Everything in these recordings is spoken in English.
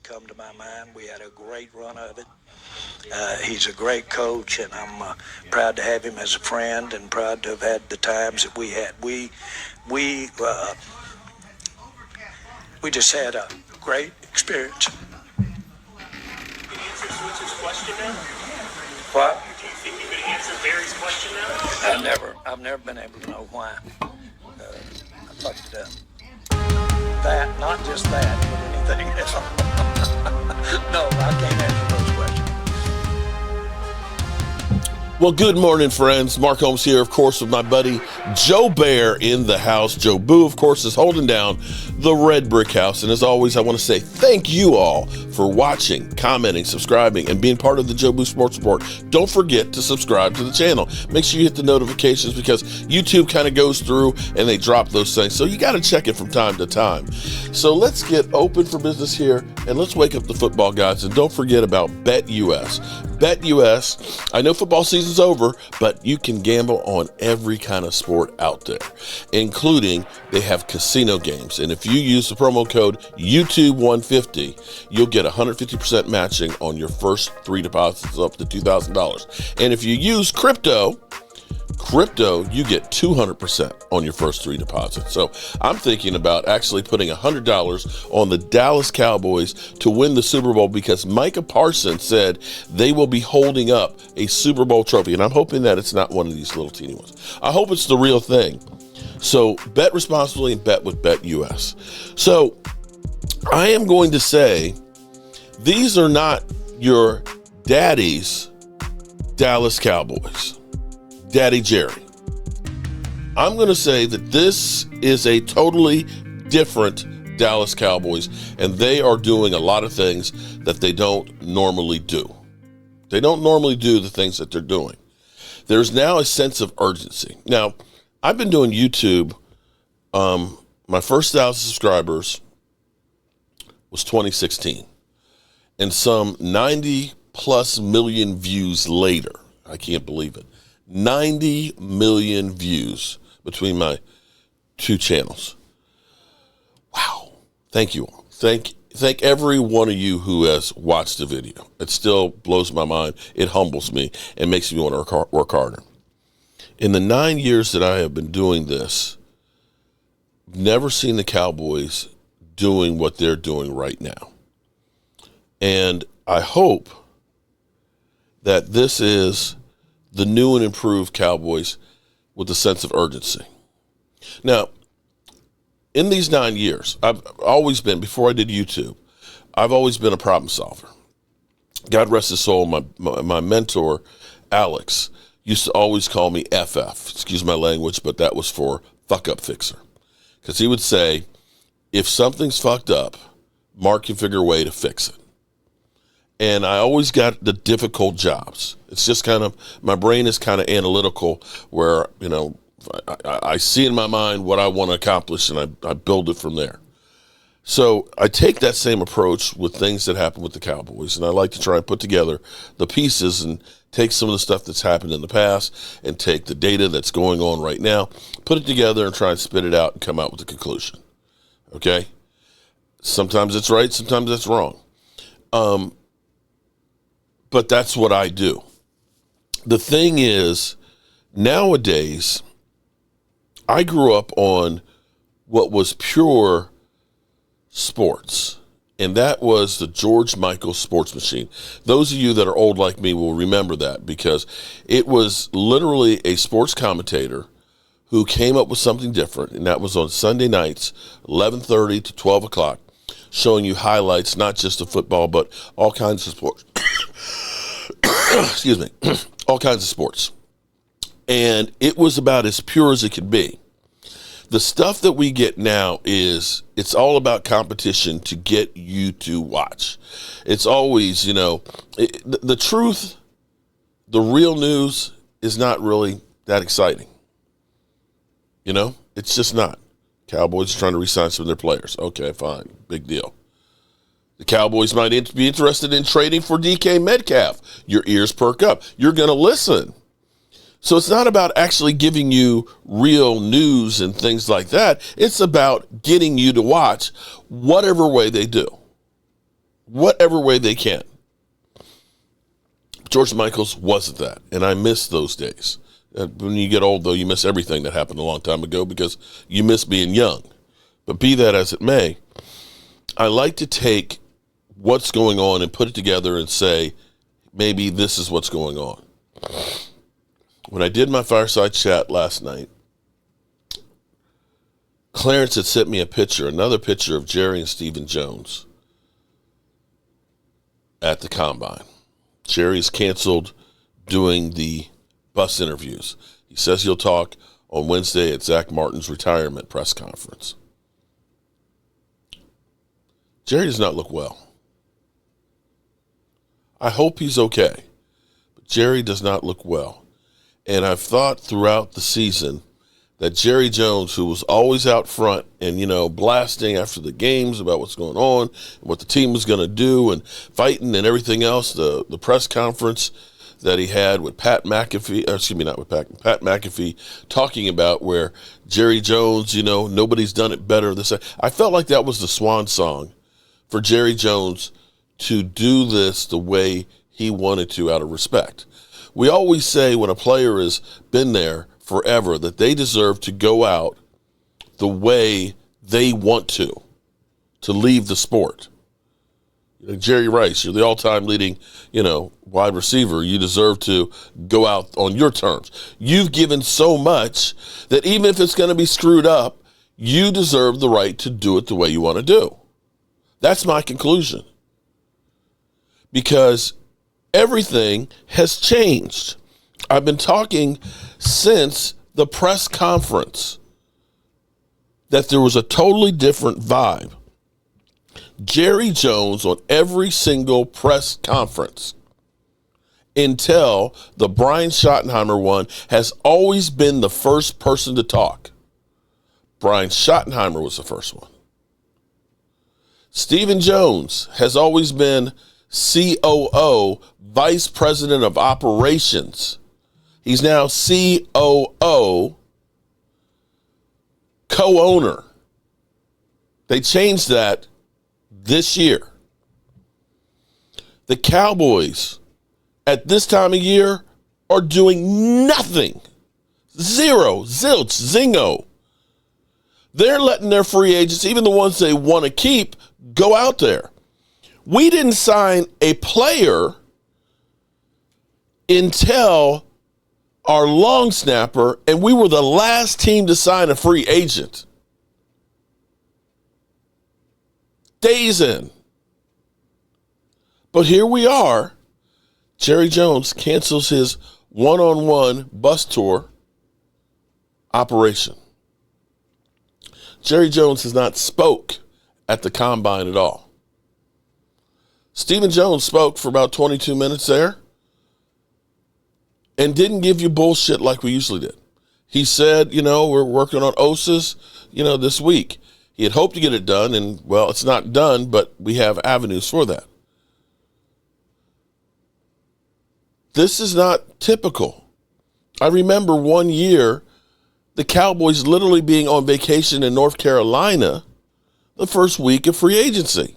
come to my mind. We had a great run of it. He's a great coach, and I'm proud to have him as a friend and proud to have had the times that we had. We just had a great experience. Can you answer Switch's question now? What? Do you think you could answer Barry's question now? I've never been able to know why. I fucked it up. That, not just that, but anything else. No, I can't answer those questions. Well, good morning, friends. Mark Holmes here, of course, with my buddy Joe Bear in the house. Joe Boo, of course, is holding down the Red Brick House. And as always, I want to say thank you all for watching, commenting, subscribing, and being part of the Joe Boo Sports Report. Don't forget to subscribe to the channel. Make sure you hit the notifications because YouTube kind of goes through and they drop those things. So you got to check it from time to time. So let's get open for business here and let's wake up the football gods. And don't forget about BetUS. BetUS, I know football season's over, but you can gamble on every kind of sport out there, including they have casino games. And if you use the promo code YouTube150, you'll get 150% matching on your first 3 deposits up to $2,000. And if you use crypto, you get 200% on your first 3 deposits. So I'm thinking about actually putting $100 on the Dallas Cowboys to win the Super Bowl because Micah Parsons said they will be holding up a Super Bowl trophy. And I'm hoping that it's not one of these little teeny ones. I hope it's the real thing. So bet responsibly and bet with BetUS. So I am going to say these are not your daddy's Dallas Cowboys. Daddy Jerry. I'm going to say that this is a totally different Dallas Cowboys, and they are doing a lot of things that they don't normally do. They don't normally do the things that they're doing. There's now a sense of urgency. Now, I've been doing YouTube. My first 1,000 subscribers was 2016, and some 90 plus million views later. I can't believe it. 90 million views between my 2 channels. Wow. Thank you all. Thank every one of you who has watched the video. It still blows my mind. It humbles me and makes me want to work harder. In the 9 years that I have been doing this, I've never seen the Cowboys doing what they're doing right now. And I hope that this is the new and improved Cowboys with a sense of urgency. Now, in these 9 years, I've always been, before I did YouTube, I've always been a problem solver. God rest his soul, my mentor, Alex, used to always call me FF. Excuse my language, but that was for fuck up fixer. Because he would say, if something's fucked up, Mark can figure a way to fix it. And I always got the difficult jobs. It's just kind of, my brain is kind of analytical where, you know, I see in my mind what I want to accomplish and I build it from there. So I take that same approach with things that happen with the Cowboys. And I like to try and put together the pieces and take some of the stuff that's happened in the past and take the data that's going on right now, put it together and try and spit it out and come out with a conclusion. Okay? Sometimes it's right, sometimes it's wrong. But that's what I do. The thing is, nowadays, I grew up on what was pure sports, and that was the George Michael sports machine. Those of you that are old like me will remember that because it was literally a sports commentator who came up with something different, and that was on Sunday nights, 11:30 to 12 o'clock, showing you highlights, not just of football, but all kinds of sports. Excuse me, all kinds of sports. And it was about as pure as it could be. The stuff that we get now it's all about competition to get you to watch. It's always, you know, the truth, the real news is not really that exciting. You know, it's just not. Cowboys trying to re-sign some of their players. Okay, fine, big deal. The Cowboys might be interested in trading for DK Metcalf. Your ears perk up. You're going to listen. So it's not about actually giving you real news and things like that. It's about getting you to watch whatever way they do. whatever way they can. George Michaels wasn't that, and I miss those days. When you get old, though, you miss everything that happened a long time ago because you miss being young. But be that as it may, I like to take what's going on and put it together and say, maybe this is what's going on. When I did my fireside chat last night, Clarence had sent me a picture, another picture of Jerry and Stephen Jones at the Combine. Jerry's canceled doing the bus interviews. He says he'll talk on Wednesday at Zach Martin's retirement press conference. Jerry does not look well. I hope he's okay, but Jerry does not look well. And I've thought throughout the season that Jerry Jones, who was always out front and, blasting after the games about what's going on and what the team was going to do and fighting and everything else, the press conference that he had with Pat McAfee, Pat McAfee talking about where Jerry Jones, nobody's done it better. I felt like that was the swan song for Jerry Jones to do this the way he wanted to out of respect. We always say when a player has been there forever that they deserve to go out the way they want to leave the sport. Jerry Rice, you're the all-time leading, wide receiver. You deserve to go out on your terms. You've given so much that even if it's going to be screwed up, you deserve the right to do it the way you want to do. That's my conclusion. Because everything has changed. I've been talking since the press conference that there was a totally different vibe. Jerry Jones on every single press conference until the Brian Schottenheimer one has always been the first person to talk. Brian Schottenheimer was the first one. Stephen Jones has always been COO, Vice President of Operations. He's now COO, co-owner. They changed that this year. The Cowboys at this time of year are doing nothing. Zero, zilch, zingo. They're letting their free agents, even the ones they want to keep, go out there. We didn't sign a player until our long snapper, and we were the last team to sign a free agent. Days in. But here we are. Jerry Jones cancels his one-on-one bus tour operation. Jerry Jones has not spoke at the Combine at all. Stephen Jones spoke for about 22 minutes there and didn't give you bullshit like we usually did. He said, we're working on OSAs, this week. He had hoped to get it done, and, well, it's not done, but we have avenues for that. This is not typical. I remember one year the Cowboys literally being on vacation in North Carolina the first week of free agency.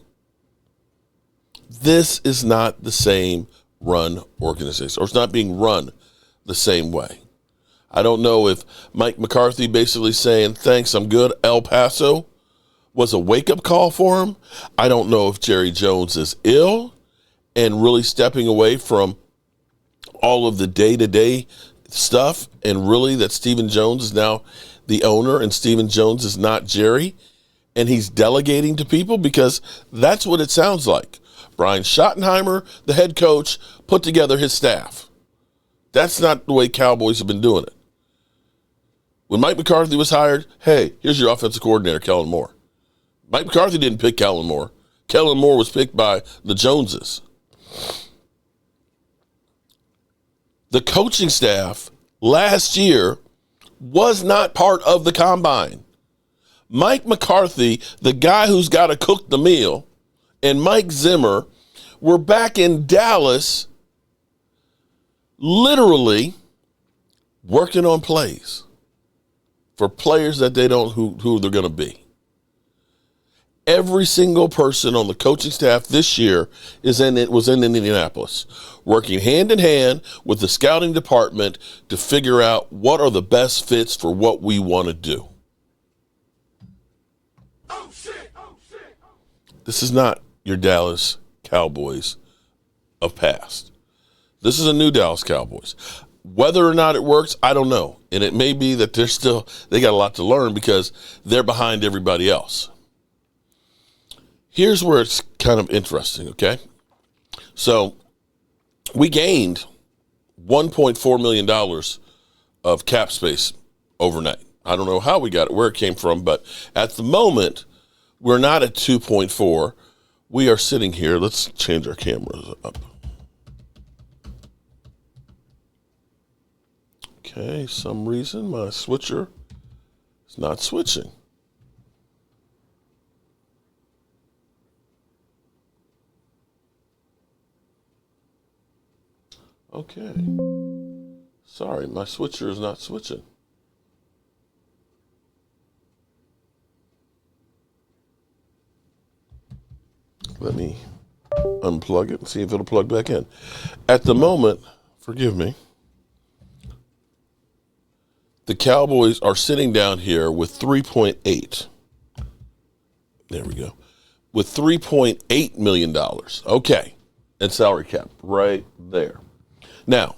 This is not the same run organization, or it's not being run the same way. I don't know if Mike McCarthy basically saying, thanks, I'm good, El Paso, was a wake-up call for him. I don't know if Jerry Jones is ill and really stepping away from all of the day-to-day stuff, and really that Stephen Jones is now the owner and Stephen Jones is not Jerry, and he's delegating to people, because that's what it sounds like. Brian Schottenheimer, the head coach, put together his staff. That's not the way Cowboys have been doing it. When Mike McCarthy was hired, hey, here's your offensive coordinator, Kellen Moore. Mike McCarthy didn't pick Kellen Moore. Kellen Moore was picked by the Joneses. The coaching staff last year was not part of the Combine. Mike McCarthy, the guy who's got to cook the meal, and Mike Zimmer were back in Dallas literally working on plays for players that they don't who they're going to be. Every single person on the coaching staff this year was in Indianapolis, working hand in hand with the scouting department to figure out what are the best fits for what we want to do. This is not your Dallas Cowboys of past. This is a new Dallas Cowboys. Whether or not it works, I don't know. And it may be that they got a lot to learn because they're behind everybody else. Here's where it's kind of interesting, okay? So we gained $1.4 million of cap space overnight. I don't know how we got it, where it came from, but at the moment, we're not at 2.4. We are sitting here. Let's change our cameras up. Okay, some reason my switcher is not switching. Okay. Sorry, my switcher is not switching. Let me unplug it and see if it'll plug back in. At the moment, forgive me, the Cowboys are sitting down here with 3.8. There we go. With $3.8 million. Okay. And salary cap right there. Now,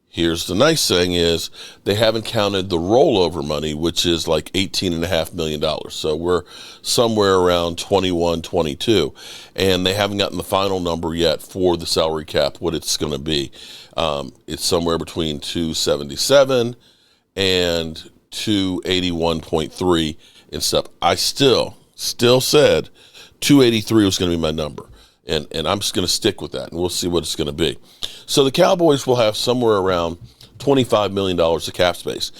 here's the nice thing is they haven't counted the rollover money, which is like $18.5 million. So we're somewhere around 21, 22. And they haven't gotten the final number yet for the salary cap, what it's going to be. It's somewhere between 277 and 281.3 and stuff. I still said 283 was going to be my number. And I'm just going to stick with that, and we'll see what it's going to be. So the Cowboys will have somewhere around $25 million of cap space,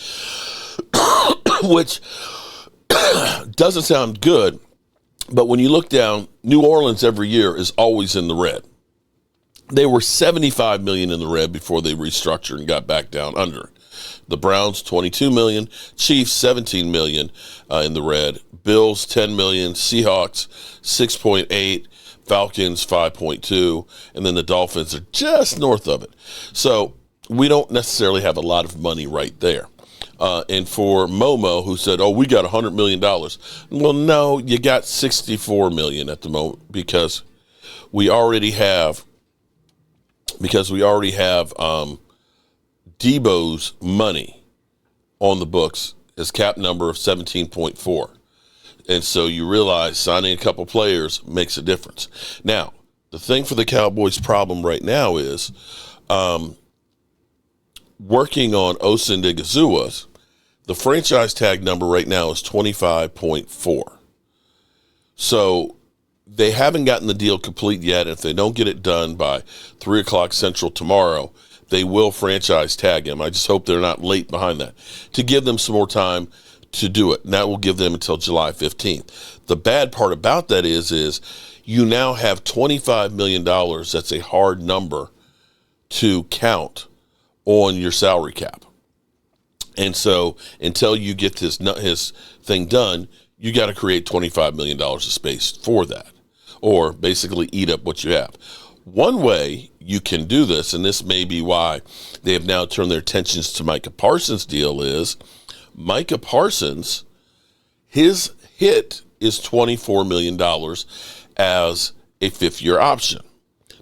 which doesn't sound good, but when you look down, New Orleans every year is always in the red. They were $75 million in the red before they restructured and got back down under it. The Browns, $22 million. Chiefs, $17 million in the red. Bills, $10 million. Seahawks, 6.8. Falcons, 5.2. And then the Dolphins are just north of it. So we don't necessarily have a lot of money right there. And for Momo, who said, "Oh, we got $100 million." Well, no, you got $64 million at the moment because we already have Debo's money on the books as cap number of 17.4. And so you realize signing a couple players makes a difference. Now, the thing for the Cowboys' problem right now is working on Osendigizua. The franchise tag number right now is 25.4. So they haven't gotten the deal complete yet. If they don't get it done by 3 o'clock Central tomorrow, they will franchise tag him. I just hope they're not late behind that to give them some more time to do it. And that will give them until July 15th. The bad part about that is you now have $25 million. That's a hard number to count on your salary cap. And so until you get his thing done, you got to create $25 million of space for that, or basically eat up what you have. One way you can do this, and this may be why they have now turned their attentions to Micah Parsons' deal, is Micah Parsons, his hit is $24 million as a fifth-year option.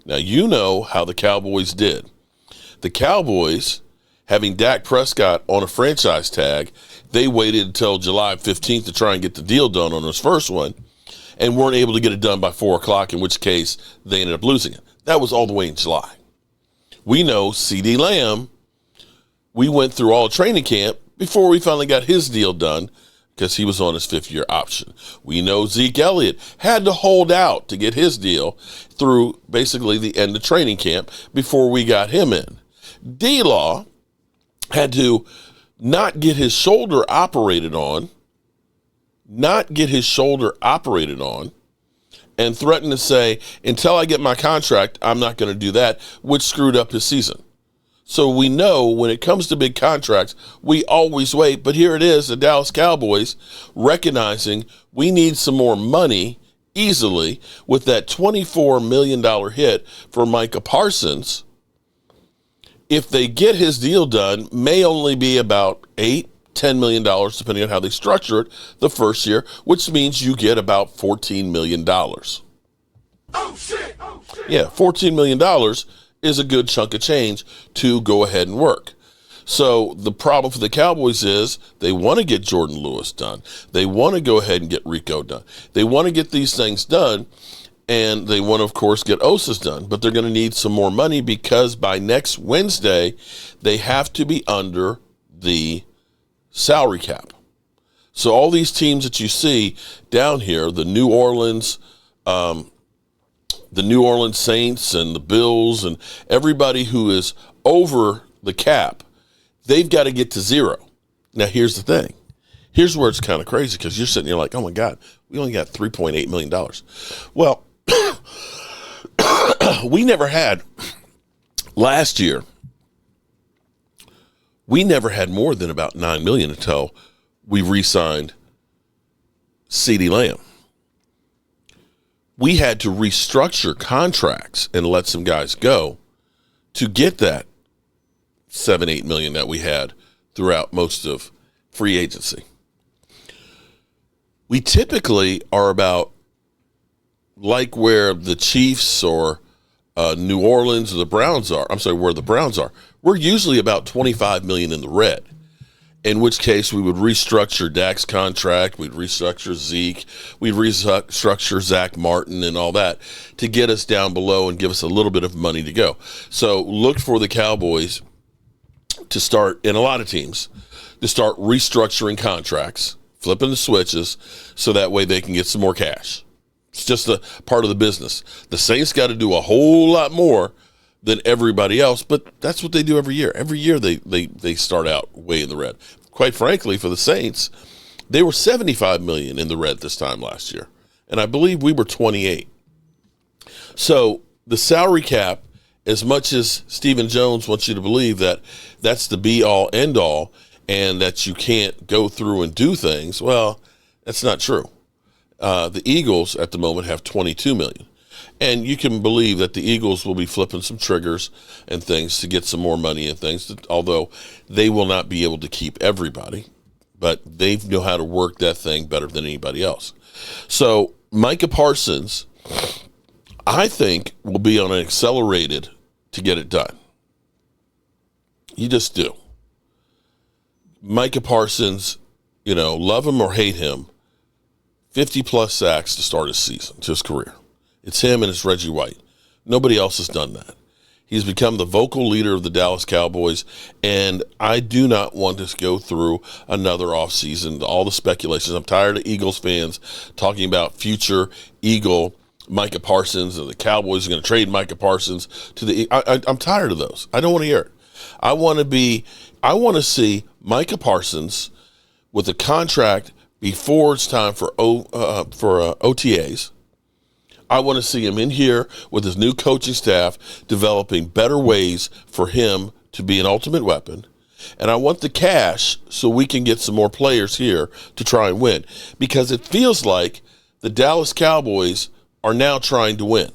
Now, you know how the Cowboys did. The Cowboys, having Dak Prescott on a franchise tag, they waited until July 15th to try and get the deal done on his first one and weren't able to get it done by 4 o'clock, in which case they ended up losing it. That was all the way in July. We know CeeDee Lamb, we went through all training camp before we finally got his deal done because he was on his fifth-year option. We know Zeke Elliott had to hold out to get his deal through basically the end of training camp before we got him in. D-Law had to not get his shoulder operated on, and threatened to say, until I get my contract, I'm not going to do that, which screwed up his season. So we know when it comes to big contracts, we always wait. But here it is, the Dallas Cowboys recognizing we need some more money easily with that $24 million hit for Micah Parsons. If they get his deal done, may only be about $8-10 million, depending on how they structure it the first year, which means you get about $14 million. Oh shit! Oh shit! Yeah, $14 million is a good chunk of change to go ahead and work. So the problem for the Cowboys is they want to get Jordan Lewis done. They want to go ahead and get Rico done. They want to get these things done, and they want to, of course, get Osas done. But they're going to need some more money because by next Wednesday, they have to be under the salary cap. So all these teams that you see down here, the New Orleans Saints and the Bills and everybody who is over the cap, they've got to get to zero. Now, here's the thing. Here's where it's kind of crazy because you're sitting there like, oh, my God, we only got $3.8 million. Well, we never had last year. We never had more than about $9 million until we re-signed CeeDee Lamb. We had to restructure contracts and let some guys go to get that $7-8 million that we had throughout most of free agency. We typically are about like where the Chiefs or New Orleans or the Browns are. I'm sorry, where the Browns are. We're usually about $25 million in the red. In which case we would restructure Dak's contract, we'd restructure Zeke, we'd restructure Zach Martin and all that to get us down below and give us a little bit of money to go. So look for the Cowboys to start, and a lot of teams, to start restructuring contracts, flipping the switches, so that way they can get some more cash. It's just a part of the business. The Saints got to do a whole lot more than everybody else, but that's what they do every year. Every year they start out way in the red. Quite frankly, for the Saints, they were $75 million in the red this time last year, and I believe we were 28. So the salary cap, as much as Stephen Jones wants you to believe that that's the be-all, end-all, and that you can't go through and do things, well, that's not true. The Eagles at the moment have $22 million. And you can believe that the Eagles will be flipping some triggers and things to get some more money and things, although they will not be able to keep everybody. But they know how to work that thing better than anybody else. So Micah Parsons, I think, will be on an accelerated to get it done. You just do. Micah Parsons, love him or hate him, 50-plus sacks to start his season, to his career. It's him and it's Reggie White. Nobody else has done that. He's become the vocal leader of the Dallas Cowboys, and I do not want to go through another offseason, all the speculations. I'm tired of Eagles fans talking about future Eagle Micah Parsons, and the Cowboys are going to trade Micah Parsons to the I'm tired of those. I don't want to hear it. I want to see Micah Parsons with a contract before it's time for OTAs. I want to see him in here with his new coaching staff developing better ways for him to be an ultimate weapon. And I want the cash so we can get some more players here to try and win. Because it feels like the Dallas Cowboys are now trying to win.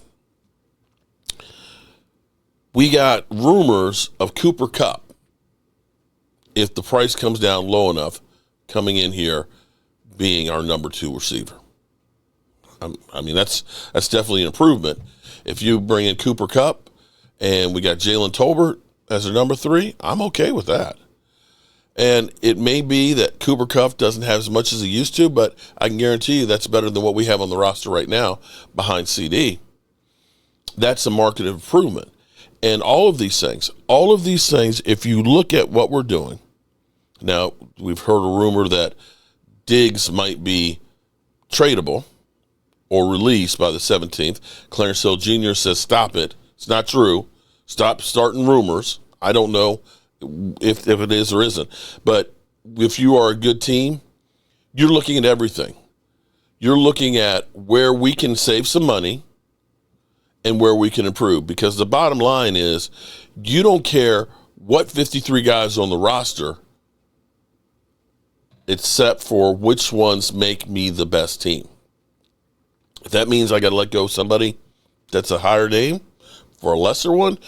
We got rumors of Cooper Kupp, if the price comes down low enough, coming in here being our number 2 receiver. I mean, that's definitely an improvement. If you bring in Cooper Kupp and we got Jalen Tolbert as our number 3, I'm okay with that. And it may be that Cooper Kupp doesn't have as much as he used to, but I can guarantee you that's better than what we have on the roster right now behind CD. That's a market improvement. And all of these things, if you look at what we're doing, now we've heard a rumor that Diggs might be tradable or released by the 17th. Clarence Hill Jr. says, stop it. It's not true. Stop starting rumors. I don't know if it is or isn't. But if you are a good team, you're looking at everything. You're looking at where we can save some money and where we can improve. Because the bottom line is, you don't care what 53 guys on the roster, except for which ones make me the best team. If that means I got to let go of somebody that's a higher name for a lesser one,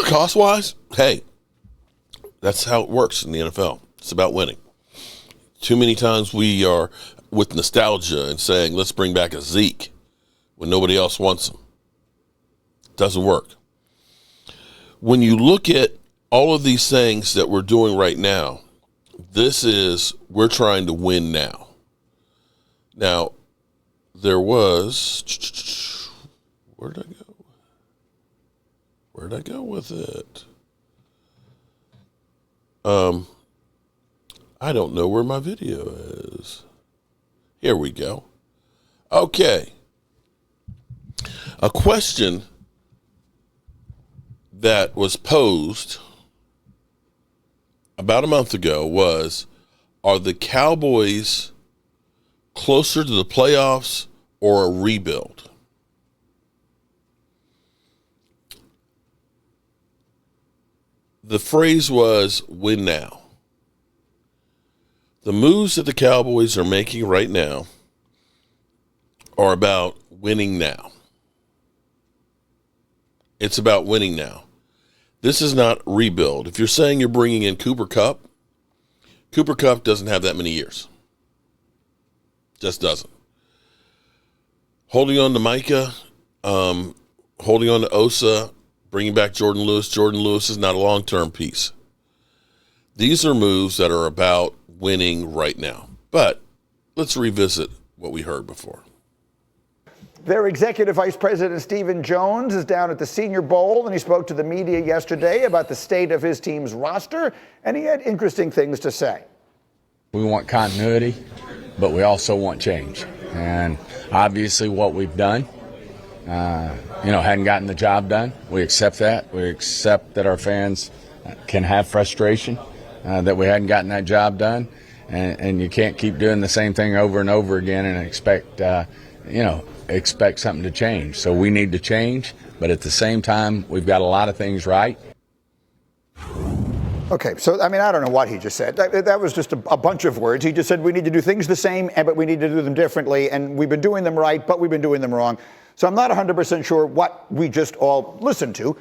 cost-wise, hey, that's how it works in the NFL. It's about winning. Too many times we are with nostalgia and saying, let's bring back a Zeke when nobody else wants him. Doesn't work. When you look at all of these things that we're doing right now, we're trying to win now. Now, there was, where'd I go with it? I don't know where my video is. Here we go. Okay. A question that was posed about a month ago was, are the Cowboys closer to the playoffs or a rebuild? The phrase was, win now. The moves that the Cowboys are making right now are about winning now. It's about winning now. This is not rebuild. If you're saying you're bringing in Cooper Kupp doesn't have that many years. Just doesn't. Holding on to Micah, holding on to Osa, bringing back Jordan Lewis. Jordan Lewis is not a long-term piece. These are moves that are about winning right now. But let's revisit what we heard before. Their Executive Vice President Stephen Jones is down at the Senior Bowl, and he spoke to the media yesterday about the state of his team's roster, and he had interesting things to say. We want continuity, but we also want change. And obviously what we've done, hadn't gotten the job done. We accept that. We accept that our fans can have frustration, that we hadn't gotten that job done. And you can't keep doing the same thing over and over again and expect something to change. So we need to change, but at the same time, we've got a lot of things right. Okay, so, I don't know what he just said. That was just a bunch of words. He just said we need to do things the same, but we need to do them differently, and we've been doing them right, but we've been doing them wrong. So I'm not 100% sure what we just all listened to.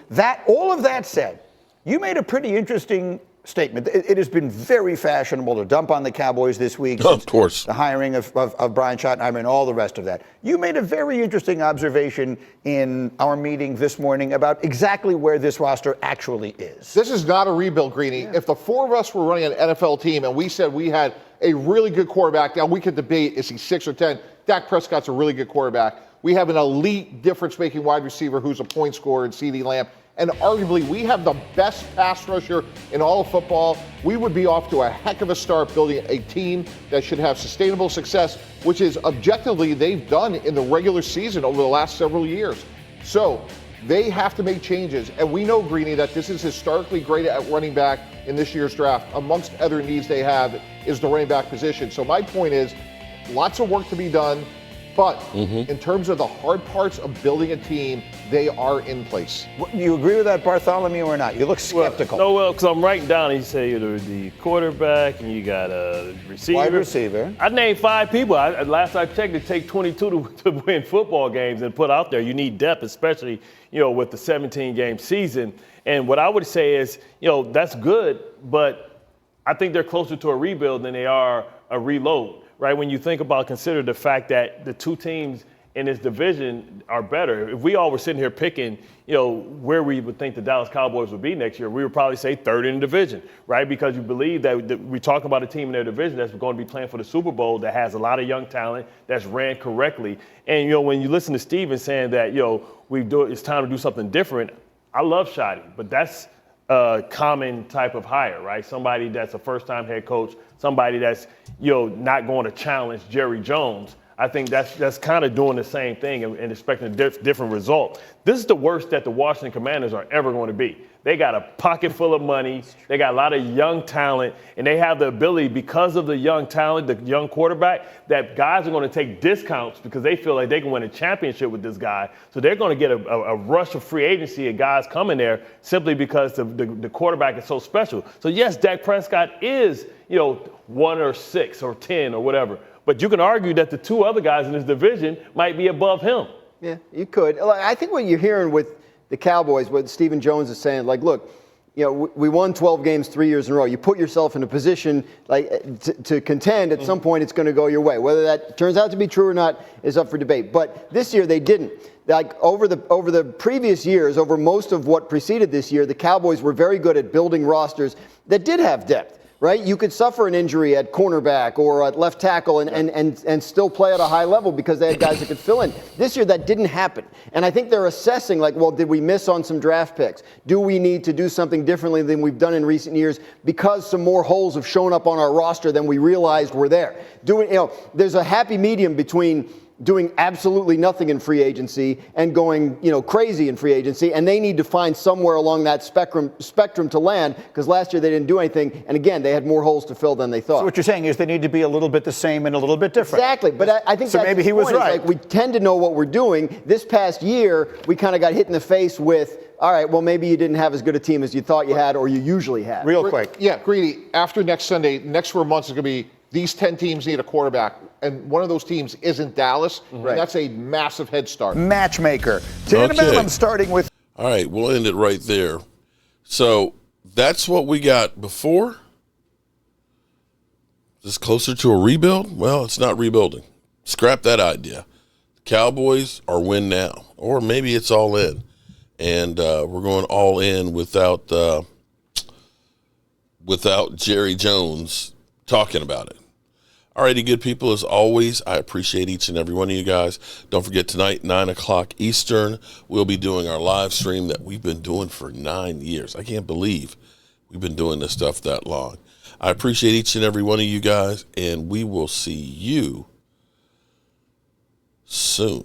All of that said, you made a pretty interesting statement. It has been very fashionable to dump on the Cowboys this week. Oh, of course. The hiring of Brian Schottenheimer and all the rest of that. You made a very interesting observation in our meeting this morning about exactly where this roster actually is. This is not a rebuild, Greeny. Yeah. If the four of us were running an NFL team and we said we had a really good quarterback, now we could debate, is he 6 or 10? Dak Prescott's a really good quarterback. We have an elite difference-making wide receiver who's a point scorer in CeeDee Lamb. And arguably, we have the best pass rusher in all of football. We would be off to a heck of a start building a team that should have sustainable success, which is objectively they've done in the regular season over the last several years. So they have to make changes. And we know, Greeny, that this is historically great at running back in this year's draft. Amongst other needs they have is the running back position. So my point is, lots of work to be done. But in terms of the hard parts of building a team, they are in place. You agree with that, Bartholomew, or not? You look skeptical. Well, because I'm writing down, you say you're the quarterback, and you got a receiver. Wide receiver. I named 5 people. Last I checked, it takes 22 to win football games and put out there. You need depth, especially, with the 17-game season. And what I would say is, that's good, but I think they're closer to a rebuild than they are a reload. Right, when you consider the fact that the two teams in this division are better. If we all were sitting here picking, where we would think the Dallas Cowboys would be next year, we would probably say third in the division, right? Because you believe that we're talking about a team in their division that's going to be playing for the Super Bowl, that has a lot of young talent, that's ran correctly. And, when you listen to Steven saying that, it's time to do something different, I love Shotty, but that's a common type of hire, right? Somebody that's a first-time head coach, somebody that's, not going to challenge Jerry Jones. I think that's kind of doing the same thing and expecting a different result. This is the worst that the Washington Commanders are ever going to be. They got a pocket full of money. They got a lot of young talent, and they have the ability, because of the young talent, the young quarterback, that guys are going to take discounts because they feel like they can win a championship with this guy. So they're going to get a rush of free agency of guys coming there simply because the quarterback is so special. So yes, Dak Prescott is, 1 or 6 or 10 or whatever. But you can argue that the two other guys in this division might be above him. Yeah, you could. I think what you're hearing with the Cowboys, what Stephen Jones is saying, like, look, we won 12 games 3 years in a row. You put yourself in a position to contend. At some point, it's going to go your way. Whether that turns out to be true or not is up for debate. But this year they didn't. Like over the previous years, over most of what preceded this year, the Cowboys were very good at building rosters that did have depth. Right? You could suffer an injury at cornerback or at left tackle and still play at a high level because they had guys that could fill in. This year, that didn't happen. And I think they're assessing, did we miss on some draft picks? Do we need to do something differently than we've done in recent years because some more holes have shown up on our roster than we realized were there? There's a happy medium between doing absolutely nothing in free agency and going, crazy in free agency, and they need to find somewhere along that spectrum to land, because last year they didn't do anything, and again, they had more holes to fill than they thought. So what you're saying is they need to be a little bit the same and a little bit different. Exactly, but I think so. Maybe he was right. We tend to know what we're doing. This past year, we kind of got hit in the face with, all right, well, maybe you didn't have as good a team as you thought you had or you usually had. Real quick. Yeah, Greedy, after next Sunday, next 4 months is going to be these 10 teams need a quarterback, and one of those teams isn't Dallas, and that's a massive head start. Matchmaker. I'm starting with. All right, we'll end it right there. So that's what we got before. Is this closer to a rebuild? Well, it's not rebuilding. Scrap that idea. The Cowboys are win now, or maybe it's all in, and we're going all in without Jerry Jones talking about it. Alrighty, good people, as always, I appreciate each and every one of you guys. Don't forget, tonight, 9 o'clock Eastern, we'll be doing our live stream that we've been doing for 9 years. I can't believe we've been doing this stuff that long. I appreciate each and every one of you guys, and we will see you soon.